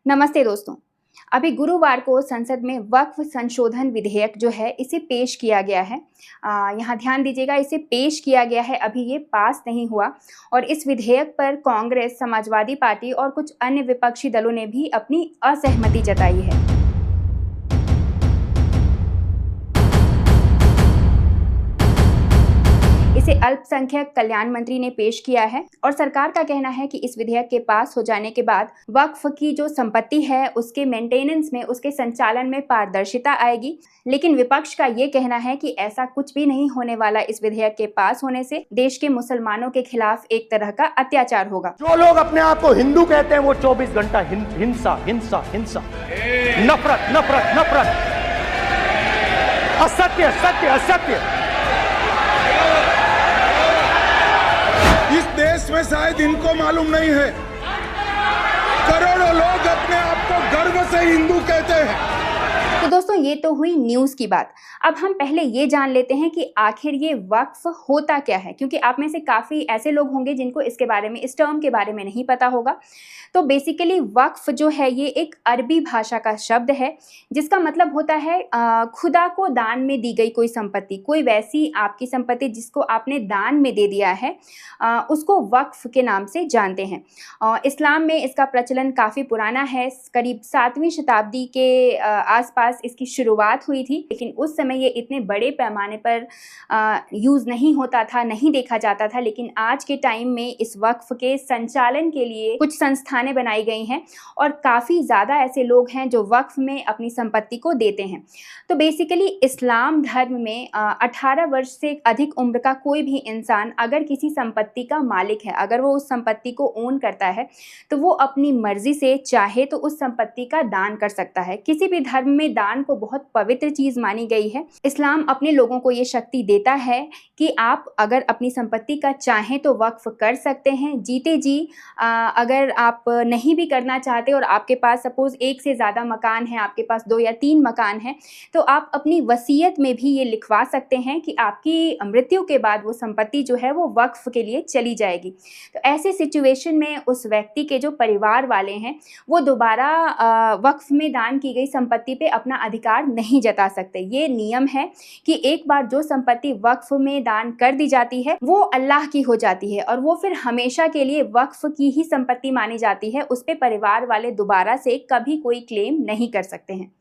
नमस्ते दोस्तों। अभी गुरुवार को संसद में वक्फ संशोधन विधेयक जो है इसे पेश किया गया है। यहाँ ध्यान दीजिएगा, इसे पेश किया गया है, अभी ये पास नहीं हुआ। और इस विधेयक पर कांग्रेस, समाजवादी पार्टी और कुछ अन्य विपक्षी दलों ने भी अपनी असहमति जताई है। इसे अल्पसंख्यक कल्याण मंत्री ने पेश किया है और सरकार का कहना है कि इस विधेयक के पास हो जाने के बाद वक्फ की जो संपत्ति है उसके मेंटेनेंस में, उसके संचालन में पारदर्शिता आएगी। लेकिन विपक्ष का ये कहना है कि ऐसा कुछ भी नहीं होने वाला। इस विधेयक के पास होने से देश के मुसलमानों के खिलाफ एक तरह का अत्याचार होगा। जो लोग अपने आप को हिंदू कहते हैं वो 24 घंटा हिंसा हिंसा हिंसा, नफरत नफरत नफरत, असत्य सत्य असत्य। इस देश में शायद इनको मालूम नहीं है, करोड़ों लोग अपने आप को गर्व से हिंदू कहते हैं। तो दोस्तों, ये तो हुई न्यूज़ की बात। अब हम पहले ये जान लेते हैं कि आखिर ये वक्फ होता क्या है, क्योंकि आप में से काफ़ी ऐसे लोग होंगे जिनको इसके बारे में, इस टर्म के बारे में नहीं पता होगा। तो बेसिकली वक्फ जो है ये एक अरबी भाषा का शब्द है जिसका मतलब होता है खुदा को दान में दी गई कोई संपत्ति, कोई वैसी आपकी संपत्ति जिसको आपने दान में दे दिया है, उसको वक्फ के नाम से जानते हैं। इस्लाम में इसका प्रचलन काफ़ी पुराना है, करीब 7वीं शताब्दी के आसपास इसकी शुरुआत हुई थी। लेकिन उस समय ये इतने बड़े पैमाने पर यूज़ नहीं होता था, नहीं देखा जाता था। लेकिन आज के टाइम में इस वक्फ के संचालन के लिए कुछ संस्थानें बनाई गई हैं और काफ़ी ज़्यादा ऐसे लोग हैं जो वक्फ में अपनी संपत्ति को देते हैं। तो बेसिकली इस्लाम धर्म में 18 वर्ष से अधिक उम्र का कोई भी इंसान अगर किसी संपत्ति का मालिक है, अगर वो उस संपत्ति को ओन करता है, तो वो अपनी मर्जी से चाहे तो उस संपत्ति का दान कर सकता है। किसी भी धर्म में दान को बहुत पवित्र चीज़ मानी गई है। इस्लाम अपने लोगों को ये शक्ति देता है कि आप अगर अपनी संपत्ति का चाहें तो वक्फ कर सकते हैं जीते जी। अगर आप नहीं भी करना चाहते और आपके पास सपोज एक से ज़्यादा मकान है, आपके पास 2 या 3 मकान हैं, तो आप अपनी वसीयत में भी ये लिखवा सकते हैं कि आपकी मृत्यु के बाद वो संपत्ति जो है वो वक्फ के लिए चली जाएगी। तो ऐसे सिचुएशन में उस व्यक्ति के जो परिवार वाले हैं वो दोबारा वक्फ में दान की गई संपत्ति पे अपना अधिकार नहीं जता सकते। ये नियम है कि एक बार जो संपत्ति वक्फ में दान कर दी जाती है वो अल्लाह की हो जाती है और वो फिर हमेशा के लिए वक्फ की ही संपत्ति मानी जाती है। उस पे परिवार वाले दोबारा से कभी कोई क्लेम नहीं कर सकते हैं।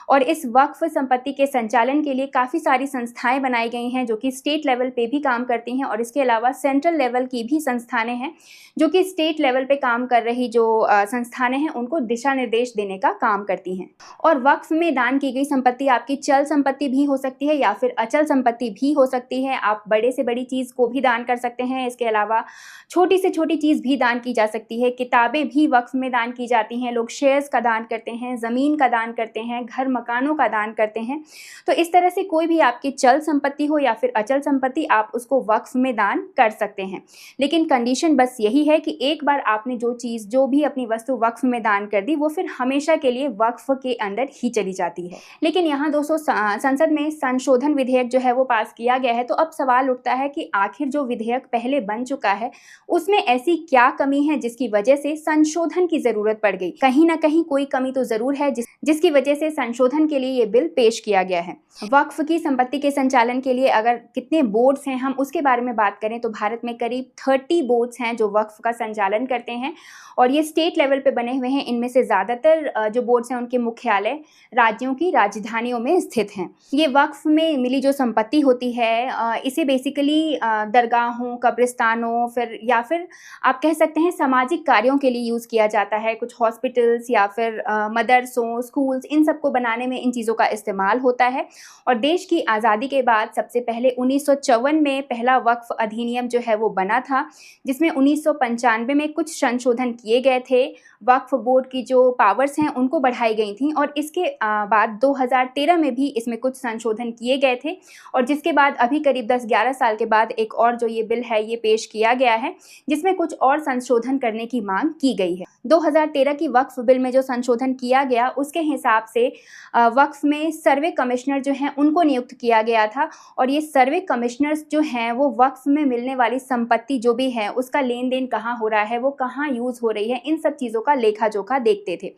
और इस वक्फ संपत्ति के संचालन के लिए काफ़ी सारी संस्थाएं बनाई गई हैं जो कि स्टेट लेवल पे भी काम करती हैं और इसके अलावा सेंट्रल लेवल की भी संस्थानें हैं जो कि स्टेट लेवल पे काम कर रही जो संस्थानें हैं उनको दिशा निर्देश देने का काम करती हैं। और वक्फ में दान की गई संपत्ति आपकी चल संपत्ति भी हो सकती है या फिर अचल संपत्ति भी हो सकती है। आप बड़े से बड़ी चीज़ को भी दान कर सकते हैं। इसके अलावा छोटी से छोटी चीज़ भी दान की जा सकती है। किताबें भी वक्फ में दान की जाती हैं। लोग शेयर्स का दान करते हैं, ज़मीन का दान करते हैं, घर मकानों का दान करते हैं। तो इस तरह से कोई भी आपकी चल संपत्ति हो या फिर अचल संपत्ति, आप उसको वक्फ में दान कर सकते हैं। लेकिन कंडीशन बस यही है कि एक बार आपने जो भी अपनी वस्तु वक्फ में दान कर दी वो फिर हमेशा के लिए वक्फ के अंदर ही चली जाती है। लेकिन यहाँ दोस्तों संसद में संशोधन विधेयक जो है वो पास किया गया है। तो अब सवाल उठता है कि आखिर जो विधेयक पहले बन चुका है उसमें ऐसी क्या कमी है जिसकी वजह से संशोधन की जरूरत पड़ गई। कहीं ना कहीं कोई कमी तो जरूर है जिसकी वजह से संशोधन के लिए ये बिल पेश किया गया है। वक्फ की संपत्ति के संचालन के लिए अगर कितने बोर्ड्स हैं हम उसके बारे में बात करें तो भारत में करीब 30 बोर्ड्स हैं जो वक्फ का संचालन करते हैं और ये स्टेट लेवल पे बने हुए हैं। इनमें से ज़्यादातर जो बोर्ड्स हैं उनके मुख्यालय राज्यों की राजधानियों में स्थित हैं। ये वक्फ में मिली जो संपत्ति होती है इसे बेसिकली दरगाहों, कब्रिस्तानों या फिर आप कह सकते हैं सामाजिक कार्यों के लिए यूज़ किया जाता है। कुछ हॉस्पिटल्स या फिर मदरसों, स्कूल्स, इन सबको बनाने में इन चीज़ों का इस्तेमाल होता है। और देश की आज़ादी के बाद सबसे पहले 1954 में पहला वक्फ अधिनियम जो है वो बना था जिसमें 1995 में कुछ संशोधन किए गए थे। वक्फ बोर्ड की जो पावर्स हैं उनको बढ़ाई गई थी और इसके बाद 2013 में भी इसमें कुछ संशोधन किए गए थे और जिसके बाद अभी करीब 10-11 साल के बाद एक और जो ये बिल है ये पेश किया गया है जिसमें कुछ और संशोधन करने की मांग की गई है। 2013 की वक्फ बिल में जो संशोधन किया गया उसके हिसाब से वक्फ में सर्वे कमिश्नर जो हैं उनको नियुक्त किया गया था और ये सर्वे कमिश्नर्स जो हैं वो वक्फ में मिलने वाली संपत्ति जो भी है उसका लेन देन कहाँ हो रहा है, वो कहाँ यूज़ हो रही है, इन सब चीज़ों का का लेखा जोखा देखते थे।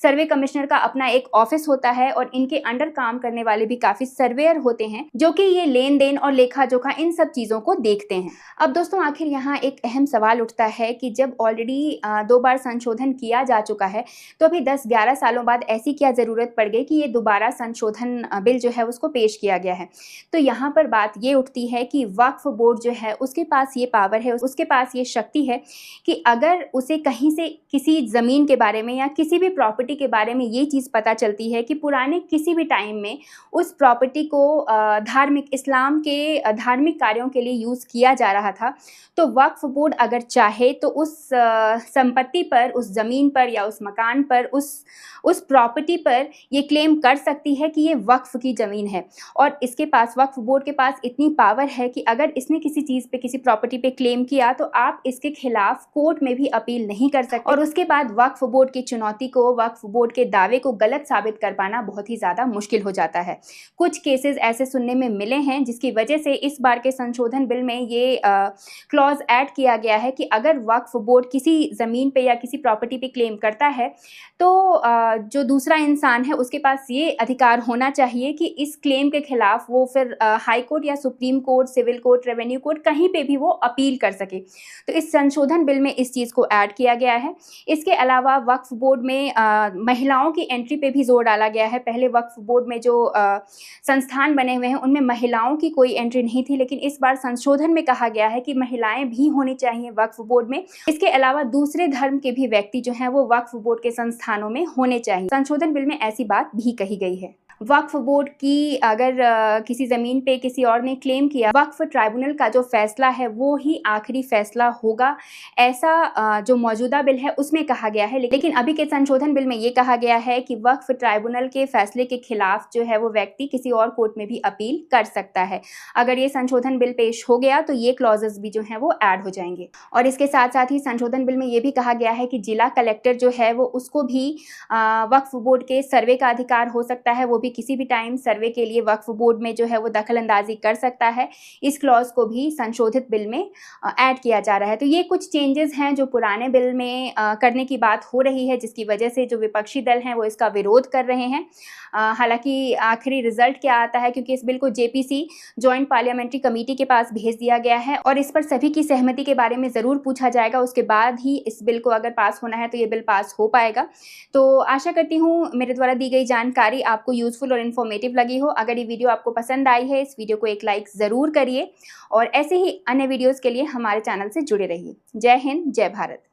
सर्वे कमिश्नर का अपना एक ऑफिस होता है और इनके अंडर काम करने वाले भी काफी सर्वेयर होते हैं जो कि ये लेन देन और लेखा जोखा इन सब चीजों को देखते हैं। अब दोस्तों आखिर यहाँ एक अहम सवाल उठता है कि जब ऑलरेडी 2 बार संशोधन किया जा चुका है तो अभी 10-11 सालों बाद ऐसी क्या जरूरत पड़ गई कि ये दोबारा संशोधन बिल जो है उसको पेश किया गया है। तो यहाँ पर बात ये उठती है कि वक्फ बोर्ड जो है उसके पास ये पावर है, उसके पास ये शक्ति है कि अगर उसे कहीं से किसी ज़मीन के बारे में या किसी भी प्रॉपर्टी के बारे में ये चीज़ पता चलती है कि पुराने किसी भी टाइम में उस प्रॉपर्टी को इस्लाम के धार्मिक कार्यों के लिए यूज़ किया जा रहा था, तो वक्फ बोर्ड अगर चाहे तो उस संपत्ति पर, उस ज़मीन पर या उस मकान पर, उस प्रॉपर्टी पर ये क्लेम कर सकती है कि ये वक्फ की ज़मीन है। और इसके पास, वक्फ बोर्ड के पास इतनी पावर है कि अगर इसने किसी चीज़ पे, किसी प्रॉपर्टी पे क्लेम किया तो आप इसके खिलाफ कोर्ट में भी अपील नहीं कर सकते। और उसके बाद वक्फ बोर्ड की चुनौती को, वक्फ बोर्ड के दावे को गलत साबित कर पाना बहुत ही ज़्यादा मुश्किल हो जाता है। कुछ केसेस ऐसे सुनने में मिले हैं जिसकी वजह से इस बार के संशोधन बिल में ये क्लॉज ऐड किया गया है कि अगर वक्फ बोर्ड किसी ज़मीन पे या किसी प्रॉपर्टी पे क्लेम करता है तो जो दूसरा इंसान है उसके पास ये अधिकार होना चाहिए कि इस क्लेम के खिलाफ वो फिर हाई कोर्ट या supreme court, civil court, revenue court, कहीं पे भी वो अपील कर सके। तो इस संशोधन बिल में इस चीज़ को ऐड किया गया है। इसके अलावा वक्फ बोर्ड में महिलाओं की एंट्री पे भी जोर डाला गया है। पहले वक्फ बोर्ड में जो संस्थान बने हुए हैं उनमें महिलाओं की कोई एंट्री नहीं थी, लेकिन इस बार संशोधन में कहा गया है कि महिलाएं भी होनी चाहिए वक्फ बोर्ड में। इसके अलावा दूसरे धर्म के भी व्यक्ति जो हैं वो वक्फ बोर्ड के संस्थानों में होने चाहिए। संशोधन बिल में ऐसी बात भी कही गई है। वक्फ बोर्ड की अगर किसी ज़मीन पे किसी और ने क्लेम किया, वक्फ ट्राइब्यूनल का जो फैसला है वो ही आखिरी फैसला होगा, ऐसा जो मौजूदा बिल है उसमें कहा गया है। लेकिन अभी के संशोधन बिल में ये कहा गया है कि वक्फ ट्राइब्यूनल के फैसले के खिलाफ जो है वो व्यक्ति किसी और कोर्ट में भी अपील कर सकता है। अगर ये संशोधन बिल पेश हो गया तो ये क्लॉजेस भी जो हैं वो ऐड हो जाएंगे। और इसके साथ साथ ही संशोधन बिल में ये भी कहा गया है कि जिला कलेक्टर जो है वो उसको भी वक्फ बोर्ड के सर्वे का अधिकार हो सकता है, वो भी किसी भी टाइम सर्वे के लिए वक्फ बोर्ड में जो है वो दखल अंदाजी कर सकता है। इस क्लॉज को भी संशोधित बिल में ऐड किया जा रहा है। तो ये कुछ चेंजेस हैं जो पुराने बिल में करने की बात हो रही है, जिसकी वजह से जो विपक्षी दल हैं वो इसका विरोध कर रहे हैं। हालांकि आखिरी रिजल्ट क्या आता है, क्योंकि इस बिल को जेपीसी, जॉइंट पार्लियामेंट्री कमेटी के पास भेज दिया गया है और इस पर सभी की सहमति के बारे में ज़रूर पूछा जाएगा। उसके बाद ही इस बिल को अगर पास होना है तो ये बिल पास हो पाएगा। तो आशा करती हूँ मेरे द्वारा दी गई जानकारी आपको यूजफुल और इन्फॉर्मेटिव लगी हो। अगर ये वीडियो आपको पसंद आई है, इस वीडियो को एक लाइक ज़रूर करिए और ऐसे ही अन्य वीडियोज़ के लिए हमारे चैनल से जुड़े रहिए। जय हिंद, जय भारत।